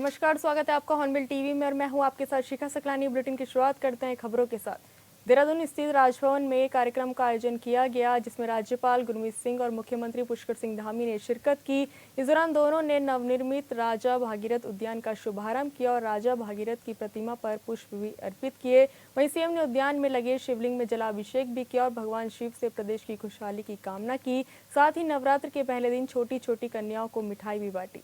नमस्कार, स्वागत है आपका हॉर्नबिल टीवी में और मैं हूं आपके साथ शिखा सकलानी। बुलेटिन की शुरुआत करते हैं खबरों के साथ। देहरादून स्थित राजभवन में कार्यक्रम का आयोजन किया गया, जिसमें राज्यपाल गुरमीत सिंह और मुख्यमंत्री पुष्कर सिंह धामी ने शिरकत की। इस दौरान दोनों ने नवनिर्मित राजा भागीरथ उद्यान का शुभारंभ किया और राजा भागीरथ की प्रतिमा पर पुष्प भी अर्पित किए। वहीं सीएम ने उद्यान में लगे शिवलिंग में जलाभिषेक भी किया और भगवान शिव से प्रदेश की खुशहाली की कामना की। साथ ही नवरात्र के पहले दिन छोटी छोटी कन्याओं को मिठाई भी बांटी।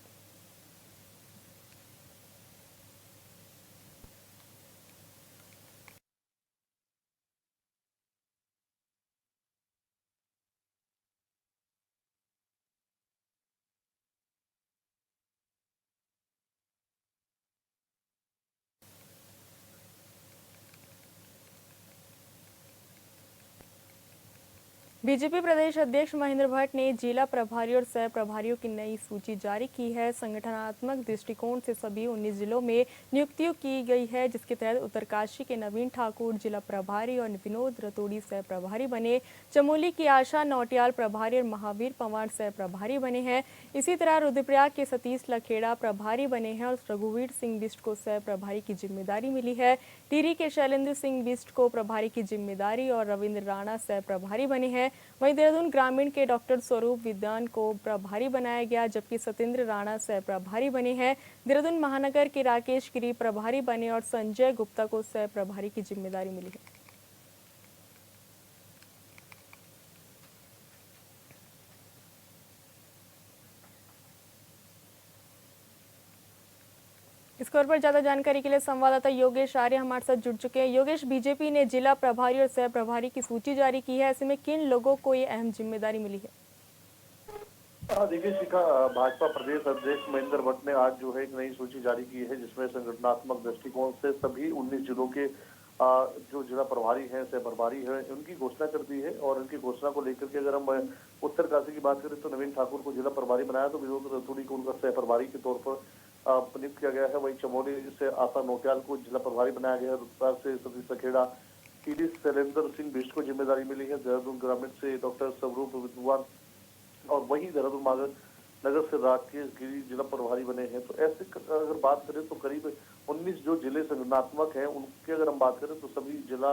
बीजेपी प्रदेश अध्यक्ष महेंद्र भट्ट ने जिला प्रभारी और सह प्रभारियों की नई सूची जारी की है। संगठनात्मक दृष्टिकोण से सभी 19 जिलों में नियुक्तियों की गई है, जिसके तहत उत्तरकाशी के नवीन ठाकुर जिला प्रभारी और विनोद रतोड़ी सह प्रभारी बने। चमोली की आशा नौटियाल प्रभारी और महावीर पंवार सह प्रभारी बने हैं। इसी तरह रुद्रप्रयाग के सतीश लखेड़ा प्रभारी बने हैं और रघुवीर सिंह बिष्ट को सह प्रभारी की जिम्मेदारी मिली है। टिहरी के शैलेंद्र सिंह बिष्ट को प्रभारी की जिम्मेदारी और रविंद्र राणा सह प्रभारी बने हैं। वहीं देहरादून ग्रामीण के डॉक्टर स्वरूप विद्वान को प्रभारी बनाया गया, जबकि सत्येंद्र राणा सह प्रभारी बने हैं। देहरादून महानगर के राकेश गिरी प्रभारी बने और संजय गुप्ता को सह प्रभारी की जिम्मेदारी मिली है। इस खबर पर ज्यादा जानकारी के लिए संवाददाता योगेश आर्य हमारे साथ जुड़ चुके हैं। योगेश, बीजेपी ने जिला प्रभारी और सह प्रभारी की सूची जारी की है, ऐसे में किन लोगों को ये अहम जिम्मेदारी मिली है? देखिए शिखा, भाजपा प्रदेश अध्यक्ष महेंद्र भट्ट ने आज जो है एक नई सूची जारी की है, जिसमें संगठनात्मक दृष्टिकोण से सभी 19 जिलों के जो जिला प्रभारी हैं, सह प्रभारी हैं, उनकी घोषणा कर दी है। और उनकी घोषणा को लेकर के अगर हम उत्तरकाशी की बात करें तो नवीन ठाकुर को जिला प्रभारी बनाया, तो विनोद रतोड़ी को उनका सह प्रभारी के तौर पर नियुक्त किया गया है। वहीं चमोली से आशा नौटियाल को जिला प्रभारी बनाया गया है। रुद्रप्रयाग से सतीश लखेड़ा, टिहरी शैलेंद्र सिंह बिष्ट को जिम्मेदारी मिली है। देहरादून ग्रामीण से डॉक्टर स्वरूप विद्वान और वहीं देहरादून नगर से राकेश गिरी जिला प्रभारी बने हैं। तो ऐसे अगर बात करें तो करीब 19 जो जिले संगठनात्मक हैं, उनकी अगर हम बात करें तो सभी जिला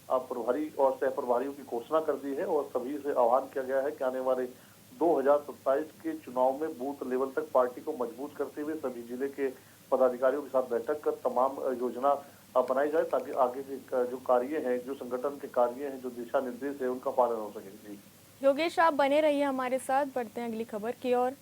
प्रभारी और सह प्रभारियों की घोषणा कर दी है और सभी से आह्वान किया गया है कि आने वाले 2027 के चुनाव में बूथ लेवल तक पार्टी को मजबूत करते हुए सभी जिले के पदाधिकारियों के साथ बैठक कर तमाम योजना बनाई जाए, ताकि आगे के जो कार्य हैं, जो संगठन के कार्य हैं, जो दिशा निर्देश है, उनका पालन हो सके। जी योगेश, आप बने रहिए हमारे साथ। बढ़ते हैं अगली खबर की ओर।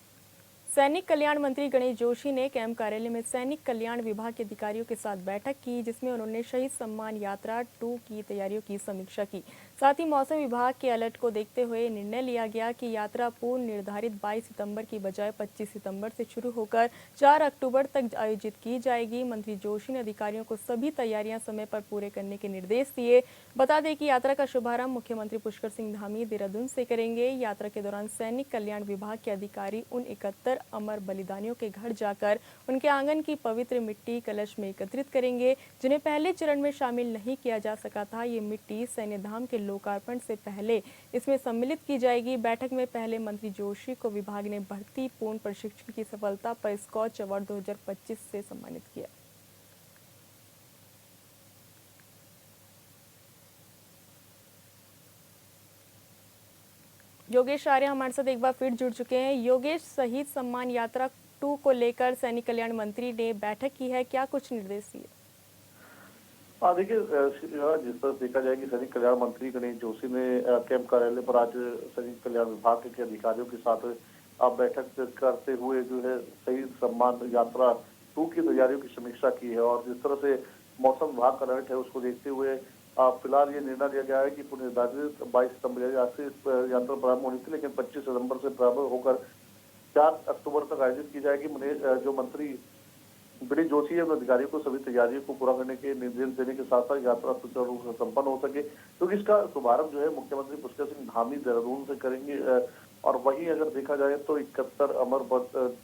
सैनिक कल्याण मंत्री गणेश जोशी ने कैंप कार्यालय में सैनिक कल्याण विभाग के अधिकारियों के साथ बैठक की, जिसमें उन्होंने शहीद सम्मान यात्रा 2 की तैयारियों की समीक्षा की। साथ ही मौसम विभाग के अलर्ट को देखते हुए निर्णय लिया गया कि यात्रा पूर्व निर्धारित 22 सितंबर की बजाय 25 सितंबर से शुरू होकर 4 अक्टूबर तक आयोजित की जाएगी। मंत्री जोशी ने अधिकारियों को सभी तैयारियां समय पर पूरे करने के निर्देश दिए। बता दें कि यात्रा का शुभारंभ मुख्यमंत्री पुष्कर सिंह धामी देहरादून से करेंगे। यात्रा के दौरान सैनिक कल्याण विभाग के अधिकारी उन 71 अमर बलिदानियों के घर जाकर उनके आंगन की पवित्र मिट्टी कलश में एकत्रित करेंगे, जिन्हें पहले चरण में शामिल नहीं किया जा सका था। ये मिट्टी सैन्य धाम के लोकार्पण से पहले इसमें सम्मिलित की जाएगी। बैठक में पहले मंत्री जोशी को विभाग ने भर्ती पूर्ण प्रशिक्षण की सफलता पर स्कॉच अवार्ड 2025 से सम्मानित किया। योगेश आर्य हमारे साथ एक बार फिर जुड़ चुके हैं। योगेश, शहीद सम्मान यात्रा 2 को लेकर सैनिक कल्याण मंत्री ने बैठक की है, क्या कुछ निर्देश दिए? देखिए, जिस तरह देखा जाए कि सैनिक कल्याण मंत्री गणेश जोशी ने कैंप कार्यालय पर आज सैनिक कल्याण विभाग के अधिकारियों के साथ बैठक करते हुए जो है शहीद सम्मान यात्रा 2 की तैयारियों की समीक्षा की है। और जिस तरह से मौसम विभाग का अलर्ट है, उसको देखते हुए फिलहाल ये निर्णय लिया गया है कि पूर्ण निर्धारित 22 सितंबर आज से यात्रा प्रारंभ होनी थी, लेकिन 25 सितंबर से प्रारंभ होकर 4 अक्टूबर तक आयोजित की जाएगी। जो मंत्री गणेश जोशी है, उन अधिकारियों को सभी तैयारियों को पूरा करने के निर्देश देने के साथ साथ यात्रा सुचारू रूप से संपन्न हो सके, क्योंकि इसका शुभारंभ जो है मुख्यमंत्री पुष्कर सिंह धामी देहरादून से करेंगे। और वहीं अगर देखा जाए तो 71 अमर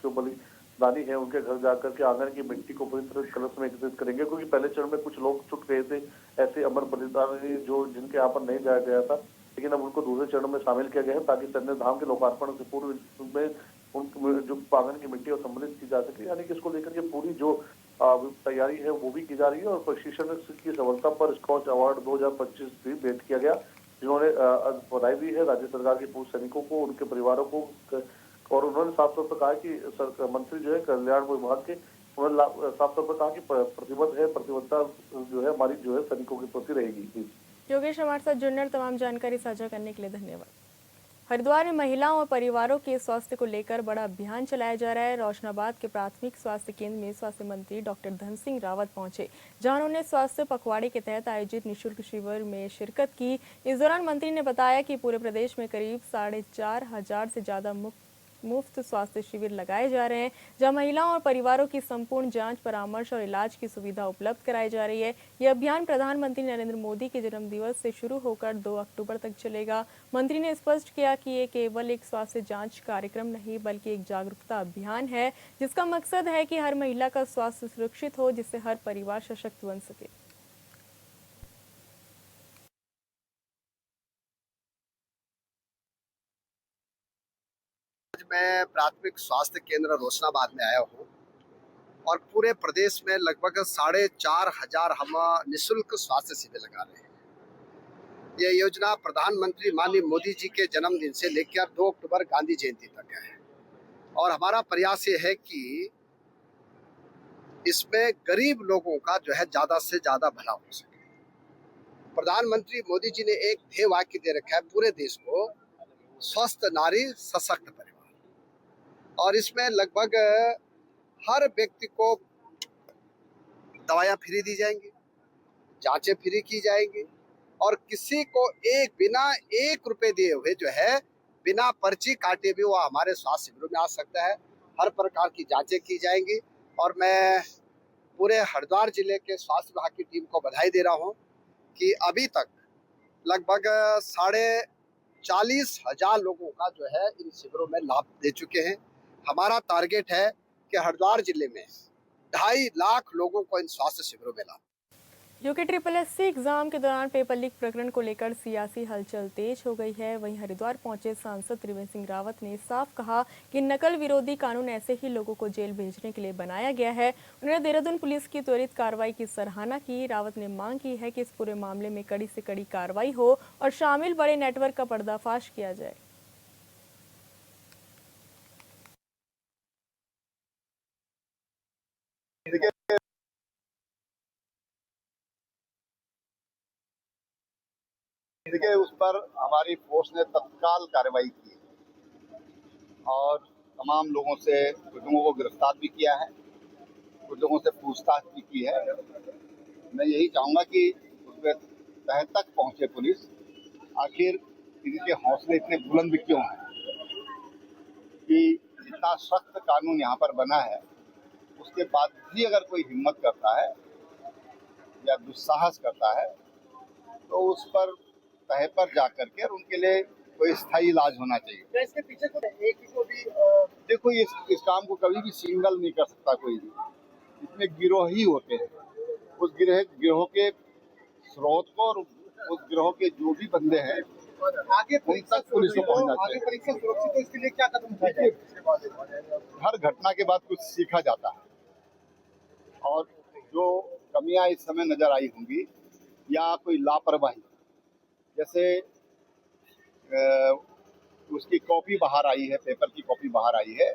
जो बलिदानी है, उनके घर जाकर के आंगन की मिट्टी को पवित्र कलश में एकत्रित करेंगे, क्योंकि पहले चरण में कुछ लोग छूट गए थे, ऐसे अमर बलिदानी जो जिनके यहाँ पर नहीं जाया गया था, लेकिन अब उनको दूसरे चरण में शामिल किया गया है, ताकि सैन्य धाम के लोकार्पण से पूर्व में उन जो प्रांगण की मिट्टी और सम्मिलित की जा सके, यानी कि इसको लेकर के पूरी जो तैयारी है वो भी की जा रही है। और प्रशिक्षण की सफलता पर स्कॉच अवार्ड 2025 भी भेंट किया गया, जिन्होंने बधाई दी है राज्य सरकार के पूर्व सैनिकों को, उनके परिवारों को। और उन्होंने साफ तौर पर कहा कि मंत्री जो है कल्याण विभाग के, उन्होंने साफ तौर पर कहा कि प्रतिबद्ध है, प्रतिबद्धता जो है हमारी जो है सैनिकों के प्रति रहेगी। योगेश, हमारे साथ जुड़ने और तमाम जानकारी साझा करने के लिए धन्यवाद। हरिद्वार में महिलाओं और परिवारों के स्वास्थ्य को लेकर बड़ा अभियान चलाया जा रहा है। रोशनाबाद के प्राथमिक स्वास्थ्य केंद्र में स्वास्थ्य मंत्री डॉक्टर धन सिंह रावत पहुंचे, जहां उन्होंने स्वास्थ्य पखवाड़े के तहत आयोजित निःशुल्क शिविर में शिरकत की। इस दौरान मंत्री ने बताया कि पूरे प्रदेश में करीब 4,500 से ज्यादा मुफ्त स्वास्थ्य शिविर लगाए जा रहे हैं, जहां महिलाओं और परिवारों की संपूर्ण जांच, परामर्श और इलाज की सुविधा उपलब्ध कराई जा रही है। यह अभियान प्रधानमंत्री नरेंद्र मोदी के जन्मदिवस से शुरू होकर 2 अक्टूबर तक चलेगा। मंत्री ने स्पष्ट किया कि ये केवल एक स्वास्थ्य जांच कार्यक्रम नहीं, बल्कि एक जागरूकता अभियान है, जिसका मकसद है कि हर महिला का स्वास्थ्य सुरक्षित हो, जिससे हर परिवार सशक्त बन सके। मैं प्राथमिक स्वास्थ्य केंद्र रोशनाबाद में आया हूँ और पूरे प्रदेश में लगभग 4,500 हम निःशुल्क स्वास्थ्य शिविर लगा रहे हैं। ये योजना प्रधानमंत्री माननीय मोदी जी के जन्मदिन से लेकर 2 अक्टूबर गांधी जयंती तक है और हमारा प्रयास ये है कि इसमें गरीब लोगों का जो है ज़्यादा से ज़्यादा भला हो सके। प्रधानमंत्री मोदी जी ने एक ध्येय वाक्य दे रखा है पूरे देश को, स्वस्थ नारी सशक्त परिवार, और इसमें लगभग हर व्यक्ति को दवाइयाँ फ्री दी जाएंगी, जांचें फ्री की जाएंगी और किसी को बिना 1 रुपए दिए हुए जो है बिना पर्ची काटे भी वो हमारे स्वास्थ्य शिविरों में आ सकता है। हर प्रकार की जांचें की जाएंगी और मैं पूरे हरिद्वार जिले के स्वास्थ्य विभाग की टीम को बधाई दे रहा हूँ कि अभी तक लगभग 40,000 लोगों का जो है इन शिविरों में लाभ दे चुके हैं। हमारा टारगेट है कि हरिद्वार जिले में 2.5 लाख लोगों को इन स्वास्थ्य शिविरों में लाभ। यूके SSSC एग्जाम के दौरान पेपर लीक प्रकरण को लेकर सियासी हलचल तेज हो गई है। वहीं हरिद्वार पहुंचे सांसद त्रिवेंद्र सिंह रावत ने साफ कहा कि नकल विरोधी कानून ऐसे ही लोगों को जेल भेजने के लिए बनाया गया है। उन्होंने देहरादून पुलिस की त्वरित कार्रवाई की सराहना की। रावत ने मांग की है कि इस पूरे मामले में कड़ी से कड़ी कार्रवाई हो और शामिल बड़े नेटवर्क का पर्दाफाश किया जाए। देखिए, उस पर हमारी फोर्स ने तत्काल कार्रवाई की और तमाम लोगों से कुछ लोगों को गिरफ्तार भी किया है, कुछ लोगों से पूछताछ भी की है। मैं यही चाहूँगा कि उसमें तह तक पहुँचे पुलिस, आखिर इनके हौसले इतने बुलंद क्यों हैं कि इतना सख्त कानून यहाँ पर बना है, उसके बाद भी अगर कोई हिम्मत करता है या दुस्साहस करता है तो उस पर तह पर जा करके और उनके लिए कोई स्थायी इलाज होना चाहिए। तो इसके पीछे को एक को भी देखो, इस काम को कभी भी सिंगल नहीं कर सकता कोई भी, इसमें गिरोह ही होते हैं। उस गिरोह के स्रोत को और उस गिरोह के जो भी बंदे हैं आगे उन तक पुलिस को पहुंचना आगे चाहिए। परीक्षा सुरक्षित हो, इसके लिए क्या कदम उठाए जाए? हर घटना के बाद कुछ सीखा जाता है और जो कमियां इस समय नजर आई होंगी या कोई लापरवाही, जैसे उसकी कॉपी बाहर आई है, पेपर की कॉपी बाहर आई है,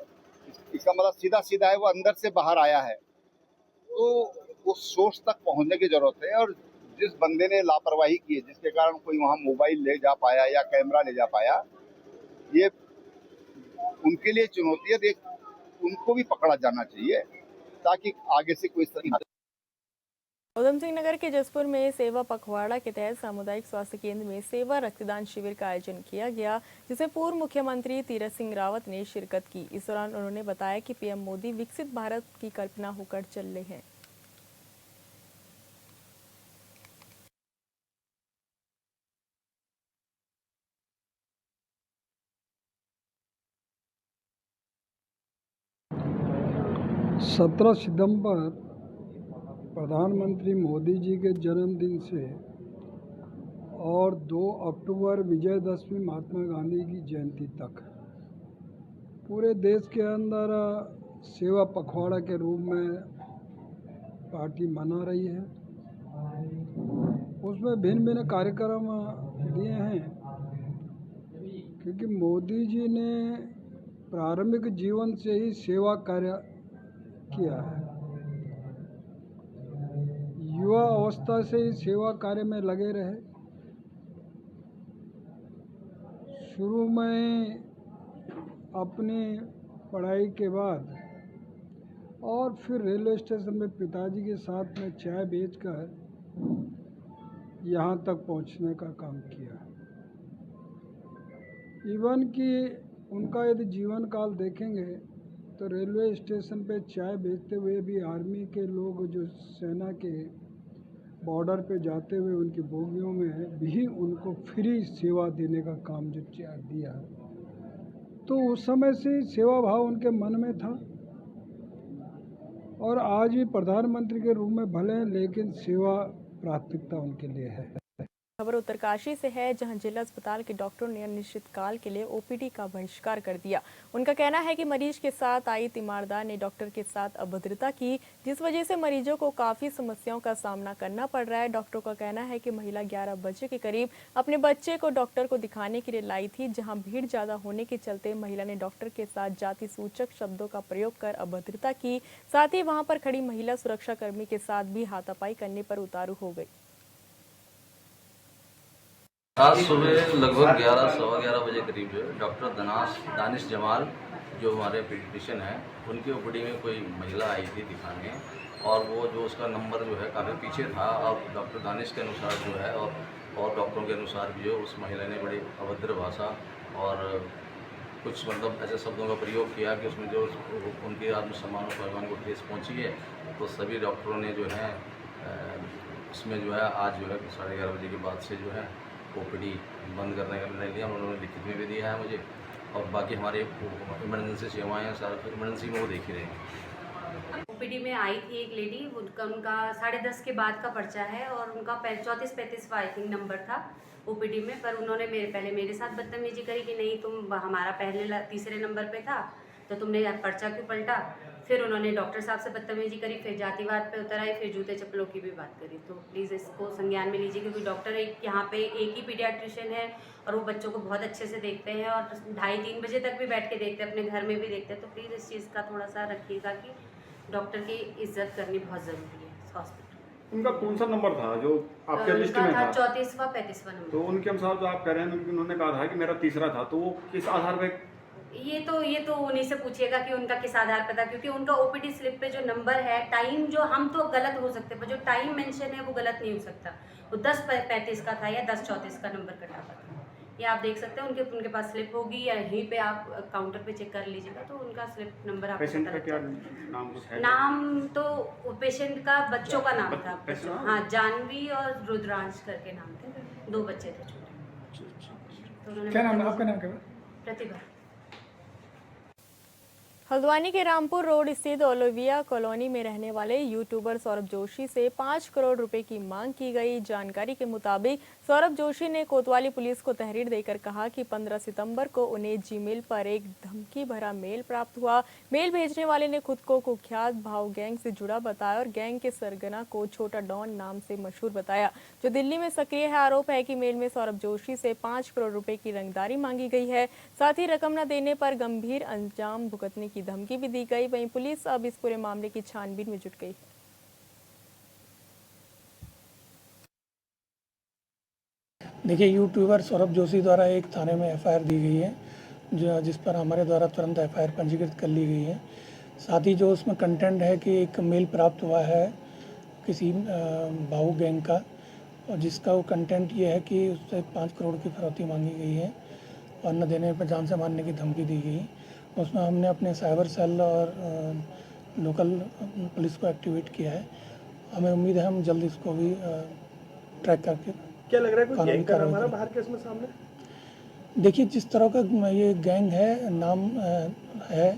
इसका मतलब सीधा सीधा है वो अंदर से बाहर आया है, तो उस सोर्स तक पहुंचने की जरूरत है। और जिस बंदे ने लापरवाही की है, जिसके कारण कोई वहां मोबाइल ले जा पाया या कैमरा ले जा पाया, ये उनके लिए चुनौती है। उनको भी पकड़ा जाना चाहिए ताकि आगे से कोई उधम सिंह नगर के जसपुर में सेवा पखवाड़ा के तहत सामुदायिक स्वास्थ्य केंद्र में सेवा रक्तदान शिविर का आयोजन किया गया, जिसमें पूर्व मुख्यमंत्री तीरथ सिंह रावत ने शिरकत की। इस दौरान उन्होंने बताया कि पीएम मोदी विकसित भारत की कल्पना होकर चल रहे हैं। सत्रह सितंबर प्रधानमंत्री मोदी जी के जन्मदिन से और 2 अक्टूबर विजयदशमी महात्मा गांधी की जयंती तक पूरे देश के अंदर सेवा पखवाड़ा के रूप में पार्टी मना रही है। उसमें भिन्न भिन्न कार्यक्रम दिए हैं, क्योंकि मोदी जी ने प्रारंभिक जीवन से ही सेवा कार्य किया है। युवा अवस्था से ही सेवा कार्य में लगे रहे। शुरू में अपनी पढ़ाई के बाद और फिर रेलवे स्टेशन में पिताजी के साथ में चाय बेचकर यहाँ तक पहुँचने का काम किया। इवन कि उनका यदि जीवन काल देखेंगे तो रेलवे स्टेशन पे चाय बेचते हुए भी आर्मी के लोग जो सेना के बॉर्डर पे जाते हुए उनकी बोगियों में भी उनको फ्री सेवा देने का काम जो दिया, तो उस समय से सेवा भाव उनके मन में था। और आज भी प्रधानमंत्री के रूप में भले हैं, लेकिन सेवा प्राथमिकता उनके लिए है। खबर उत्तरकाशी से है, जहां जिला अस्पताल के डॉक्टरों ने अनिश्चितकाल के लिए ओपीडी का बहिष्कार कर दिया। उनका कहना है कि मरीज के साथ आई तीमारदार ने डॉक्टर के साथ अभद्रता की, जिस वजह से मरीजों को काफी समस्याओं का सामना करना पड़ रहा है। डॉक्टरों का कहना है कि महिला 11 बजे के करीब अपने बच्चे को डॉक्टर को दिखाने के लिए लाई थी, जहाँ भीड़ ज्यादा होने के चलते महिला ने डॉक्टर के साथ जाति सूचक शब्दों का प्रयोग कर अभद्रता की। साथ ही वहां पर खड़ी महिला सुरक्षा कर्मी के साथ भी हाथापाई करने पर उतारू हो गई। आज सुबह लगभग 11-11:15 बजे करीब जो है डॉक्टर दानिश जमाल जो हमारे पीडियाट्रिशियन हैं, उनकी ओपीडी में कोई महिला आई थी दिखाने, और वो जो उसका नंबर जो है काफ़ी पीछे था। और डॉक्टर दानिश के अनुसार जो है और डॉक्टरों के अनुसार भी जो उस महिला ने बड़ी अभद्र भाषा और कुछ मतलब ऐसे शब्दों का प्रयोग किया कि उसमें जो उनके आत्मसम्मान और स्वाभिमान को ठेस पहुँची है। तो सभी डॉक्टरों ने जो है उसमें जो है आज जो है 11:30 बजे के बाद से जो है ओपीडी बंद करने का निर्णय लिया। उन्होंने लिखित में भी दिया है मुझे, और बाकी हमारे इमरजेंसी सेवाएं हैं सारा इमरजेंसी में वो देख ही रहे हैं। ओपीडी में आई थी एक लेडी, उनका 10:30 के बाद का पर्चा है और उनका 34-35 आई थिंक नंबर था ओपीडी में। पर उन्होंने पहले मेरे साथ बदतमीजी करी कि नहीं तुम हमारा पहले तीसरे नंबर पे था तो तुमने पर्चा क्यों पलटा। फिर उन्होंने डॉक्टर साहब से बदतमीजी करी, फिर जातिवाद पे उतर आई, फिर जूते चप्पलों की भी बात करी। तो प्लीज़ इसको संज्ञान में लीजिए, क्योंकि डॉक्टर यहाँ पे एक ही पीडियाट्रिशियन है और वो बच्चों को बहुत अच्छे से देखते हैं और 2:30-3 बजे तक भी बैठ के देखते हैं, अपने घर में भी देखते हैं। तो प्लीज़ इस चीज़ का थोड़ा सा रखिएगा कि डॉक्टर की इज्जत करनी बहुत ज़रूरी है हॉस्पिटल। उनका कौन सा नंबर था जो आपके लिस्ट में था? 34वां-35वां नंबर। तो उनके अनुसार जो आप कह रहे हैं कि उन्होंने कहा था कि मेरा तीसरा था, तो वो किस आधार पे? ये तो उन्हीं से पूछिएगा कि उनका किस आधार पर था, क्योंकि उनका ओपीडी स्लिप पे जो नंबर है, टाइम जो हम तो गलत हो सकते हैं पर जो टाइम मेंशन है वो गलत नहीं हो सकता। वो 10:35 का था या 10:34 का नंबर कटा हुआ था। ये आप देख सकते हैं, उनके पास स्लिप होगी या यहीं पे आप काउंटर पे चेक कर लीजिएगा तो उनका स्लिप नंबर आपको पेशेंट पता का क्या लग जाएगा। नाम कुछ है? नाम तो पेशेंट का बच्चों का नाम था। हाँ, जानवी और रुद्रांश करके नाम थे, 2 बच्चे थे छोटे। क्या नाम है आपका? नाम क्या है? प्रतिभा। हल्द्वानी के रामपुर रोड स्थित ओलिविया कॉलोनी में रहने वाले यूट्यूबर सौरभ जोशी से 5 करोड़ रुपए की मांग की गई। जानकारी के मुताबिक सौरभ जोशी ने कोतवाली पुलिस को तहरीर देकर कहा कि 15 सितंबर को उन्हें जीमेल पर एक धमकी भरा मेल प्राप्त हुआ। मेल भेजने वाले ने खुद को कुख्यात भाव गैंग से जुड़ा बताया और गैंग के सरगना को छोटा डॉन नाम से मशहूर बताया, जो दिल्ली में सक्रिय है। आरोप है कि मेल में सौरभ जोशी से 5 करोड़ रुपए की रंगदारी मांगी गई है। साथ ही रकम न देने पर गंभीर अंजाम भुगतने की धमकी भी दी गई। वहीं पुलिस अब इस पूरे मामले की छानबीन में जुट गई। देखिए, यूट्यूबर सौरभ जोशी द्वारा एक थाने में एफआईआर दी गई है, जिस पर हमारे द्वारा तुरंत एफआईआर पंजीकृत कर ली गई है। साथ ही जो उसमें कंटेंट है कि एक मेल प्राप्त हुआ है किसी भाऊ गैंग का, और जिसका वो कंटेंट ये है कि उससे 5 करोड़ की फिरौती मांगी गई है और न देने पर जान से मारने की धमकी दी गई। उसमें हमने अपने साइबर सेल और लोकल पुलिस को एक्टिवेट किया है। हमें उम्मीद है हम जल्द इसको भी ट्रैक करके क्या लग रहा है कोई गैंग का हमारा बाहर केस में सामने? देखिए, जिस तरह का ये गैंग है, नाम है,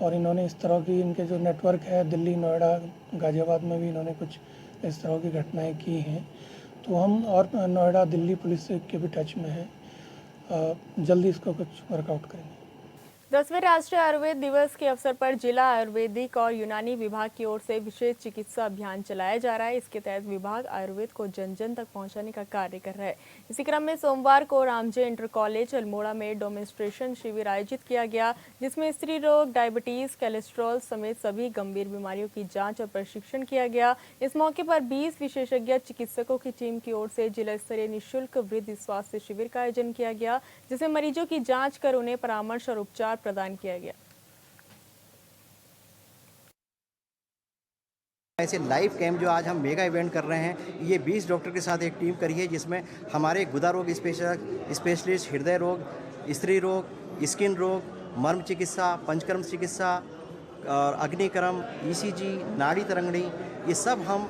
और इन्होंने इस तरह की इनके जो नेटवर्क है दिल्ली, नोएडा, गाजियाबाद में भी इन्होंने कुछ इस तरह की घटनाएं की हैं। तो हम और नोएडा, दिल्ली पुलिस के भी टच में है, जल्दी इसको कुछ वर्कआउट करेंगे। 10वें राष्ट्रीय आयुर्वेद दिवस के अवसर पर जिला आयुर्वेदिक और यूनानी विभाग की ओर से विशेष चिकित्सा अभियान चलाया जा रहा है। इसके तहत विभाग आयुर्वेद को जन जन तक पहुंचाने का कार्य कर रहा है। इसी क्रम में सोमवार को रामजे इंटर कॉलेज अल्मोड़ा में डेमोन्स्ट्रेशन शिविर आयोजित किया गया, जिसमें स्त्री रोग, डायबिटीज, कोलेस्ट्रॉल समेत सभी गंभीर बीमारियों की जाँच और प्रशिक्षण किया गया। इस मौके पर 20 विशेषज्ञ चिकित्सकों की टीम की ओर से जिला स्तरीय निःशुल्क वृद्धि स्वास्थ्य शिविर का आयोजन किया गया, जिसमें मरीजों की जाँच कर उन्हें परामर्श और उपचार प्रदान किया गया। ऐसे लाइव कैंप जो आज हम मेगा इवेंट कर रहे हैं, ये 20 डॉक्टर के साथ एक टीम करी है, जिसमें हमारे गुदा रोग स्पेशलिस्ट, हृदय रोग, स्त्री रोग, स्किन रोग, मर्म चिकित्सा, पंचकर्म चिकित्सा और अग्निकर्म, ईसीजी, नाड़ी तरंगणी, ये सब हम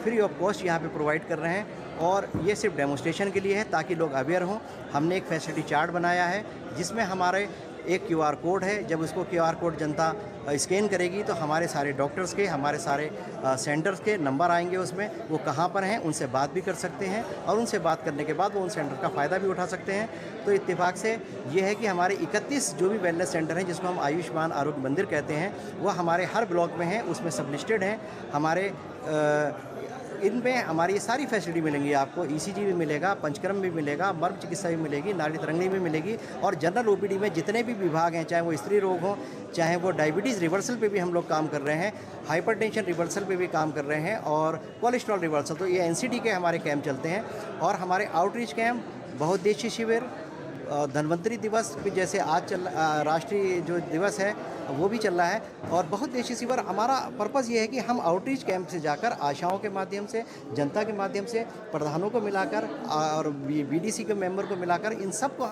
फ्री ऑफ कॉस्ट यहाँ पे प्रोवाइड कर रहे हैं। और ये सिर्फ डेमोन्स्ट्रेशन के लिए है ताकि लोग अवेयर हों। हमने एक फैसिलिटी चार्ट बनाया है जिसमें हमारे एक QR कोड है। जब उसको QR कोड जनता स्कैन करेगी तो हमारे सारे डॉक्टर्स के, हमारे सारे सेंटर्स के नंबर आएंगे, उसमें वो कहाँ पर हैं उनसे बात भी कर सकते हैं और उनसे बात करने के बाद वो उन सेंटर का फ़ायदा भी उठा सकते हैं। तो इत्तेफाक से ये है कि हमारे 31 जो भी वेलनेस सेंटर हैं, जिसको हम आयुष्मान आरोग्य मंदिर कहते हैं, वो हमारे हर ब्लॉक में हैं, उसमें सब लिस्टेड हैं। हमारे इनमें हमारी ये सारी फैसिलिटी मिलेंगी आपको। ईसीजी भी मिलेगा, पंचकर्म भी मिलेगा, मर्म चिकित्सा भी मिलेगी, नाड़ी तरंगनी भी मिलेगी और जनरल ओपीडी में जितने भी विभाग हैं, चाहे वो स्त्री रोग हो, चाहे वो डायबिटीज़ रिवर्सल पे भी हम लोग काम कर रहे हैं, हाइपरटेंशन रिवर्सल पे भी काम कर रहे हैं और कोलेस्ट्रॉल रिवर्सल, तो ये NCD के हमारे कैंप चलते हैं। और हमारे आउटरीच कैंप, बहुउद्देशीय शिविर, धन्वंतरी दिवस भी जैसे आज राष्ट्रीय जो दिवस है वो भी चल रहा है। और बहुउद्देशीय शिविर, हमारा पर्पज़ ये है कि हम आउटरीच कैंप से जाकर आशाओं के माध्यम से, जनता के माध्यम से, प्रधानों को मिलाकर और BDC के मेंबर को मिलाकर इन सबको।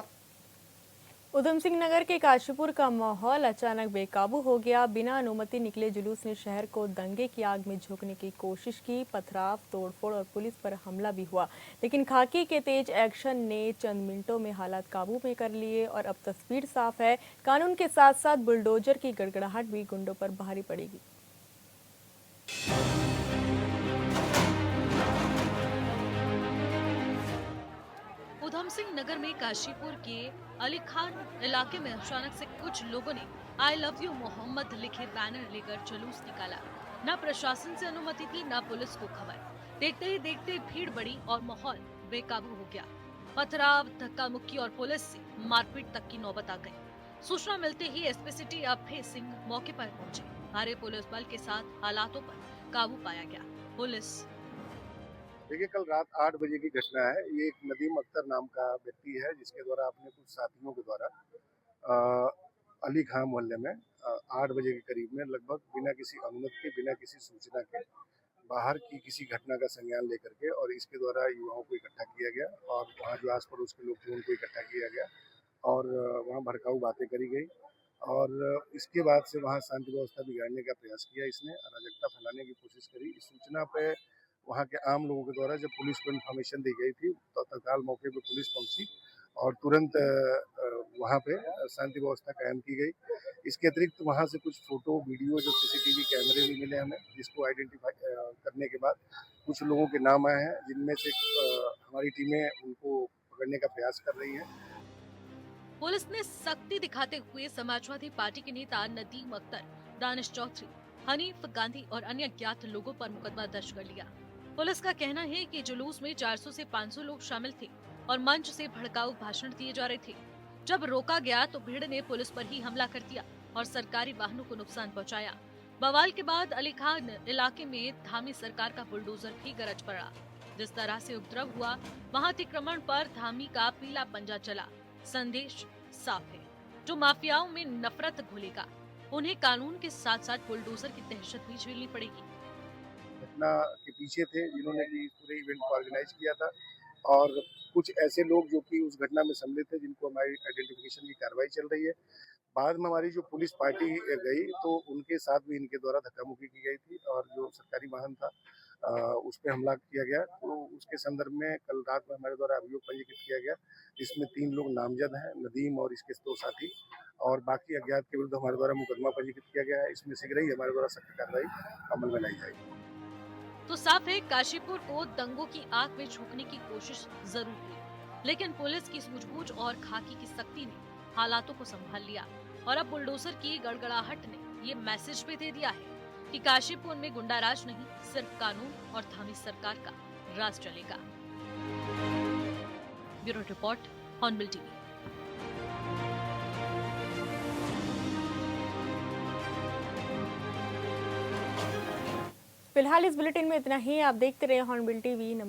उधम सिंह नगर के काशीपुर का माहौल अचानक बेकाबू हो गया। बिना अनुमति निकले जुलूस ने शहर को दंगे की आग में झोंकने की कोशिश की। पथराव, तोड़फोड़ और पुलिस पर हमला भी हुआ, लेकिन खाकी के तेज एक्शन ने चंद मिनटों में हालात काबू में कर लिए और अब तस्वीर साफ है। कानून के साथ साथ बुलडोजर की गड़गड़ाहट भी गुंडों पर भारी पड़ेगी। उधम सिंह नगर में काशीपुर के अली खान इलाके में अचानक से कुछ लोगों ने आई लव यू मोहम्मद लिखे बैनर लेकर जुलूस निकाला। न प्रशासन से अनुमति थी, न पुलिस को खबर। देखते ही देखते भीड़ बढ़ी और माहौल बेकाबू हो गया। पथराव, धक्का मुक्की और पुलिस से मारपीट तक की नौबत आ गई। सूचना मिलते ही SP सिटी अभय सिंह मौके पर पहुंचे। भारी पुलिस बल के साथ हालातों पर काबू पाया गया। पुलिस देखिए, कल रात 8 बजे की घटना है। ये एक नदीम अख्तर नाम का व्यक्ति है, जिसके द्वारा अपने कुछ साथियों के द्वारा अली खान मोहल्ले में 8 बजे के करीब में लगभग बिना किसी अनुमति के, बिना किसी सूचना के बाहर की किसी घटना का संज्ञान लेकर के और इसके द्वारा युवाओं को इकट्ठा किया गया और वहाँ जो आस पड़ोस के लोग थे उनको इकट्ठा किया गया और वहाँ भड़काऊ बातें करी गई और इसके बाद से वहाँ शांति व्यवस्था बिगाड़ने का प्रयास किया। इसने अराजकता फैलाने की कोशिश करी। इस सूचना पे वहाँ के आम लोगों के द्वारा जब पुलिस को इन्फॉर्मेशन दी गई थी तो तत्काल मौके पर पुलिस पहुंची और तुरंत वहाँ पे शांति व्यवस्था कायम की गई। इसके अतिरिक्त वहाँ से कुछ फोटो, वीडियो, जो CCTV कैमरे भी मिले हमें, जिसको आइडेंटिफाई करने के बाद कुछ लोगों के नाम आए हैं, जिनमें से हमारी टीमें उनको पकड़ने का प्रयास कर रही हैं। पुलिस ने सख्ती दिखाते हुए समाजवादी पार्टी के नेता नदीम अख्तर, दानिश चौधरी, हनीफ गांधी और अन्य अज्ञात लोगों पर मुकदमा दर्ज कर लिया। पुलिस का कहना है कि जुलूस में 400 से 500 लोग शामिल थे और मंच से भड़काऊ भाषण दिए जा रहे थे। जब रोका गया तो भीड़ ने पुलिस पर ही हमला कर दिया और सरकारी वाहनों को नुकसान पहुंचाया। बवाल के बाद अली खान इलाके में धामी सरकार का बुलडोजर भी गरज पड़ा। जिस तरह से उपद्रव हुआ, वहां अतिक्रमण पर धामी का पीला पंजा चला। संदेश साफ है, जो माफियाओं में नफरत घुलेगा उन्हें कानून के साथ साथ बुलडोजर की दहशत भी झेलनी पड़ेगी। घटना के पीछे थे जिन्होंने भी पूरे इवेंट को ऑर्गेनाइज किया था और कुछ ऐसे लोग जो कि उस घटना में सम्मिलित थे, जिनको हमारी आइडेंटिफिकेशन की कार्रवाई चल रही है। बाद में हमारी जो पुलिस पार्टी गई तो उनके साथ भी इनके द्वारा धक्का मुक्की की गई थी और जो सरकारी वाहन था उस पर हमला किया गया। तो उसके संदर्भ में कल रात में हमारे द्वारा अभियोग पंजीकृत किया गया, जिसमें 3 लोग नामजद हैं, नदीम और इसके 2 साथी, और बाकी अज्ञात के विरुद्ध हमारे द्वारा मुकदमा पंजीकृत किया गया है। इसमें शीघ्र ही हमारे द्वारा सख्त कार्रवाई अमल में लाई जाएगी। तो साफ है, काशीपुर को दंगों की आग में झोंकने की कोशिश जरूर हुई, लेकिन पुलिस की सूझबूझ और खाकी की सख्ती ने हालातों को संभाल लिया। और अब बुलडोजर की गड़गड़ाहट ने ये मैसेज भी दे दिया है कि काशीपुर में गुंडाराज नहीं, सिर्फ कानून और धामी सरकार का राज चलेगा। Bureau report, hornbill TV. फिलहाल इस बुलेटिन में इतना ही। आप देखते रहे हॉर्नबिल टीवी। नमस्कार।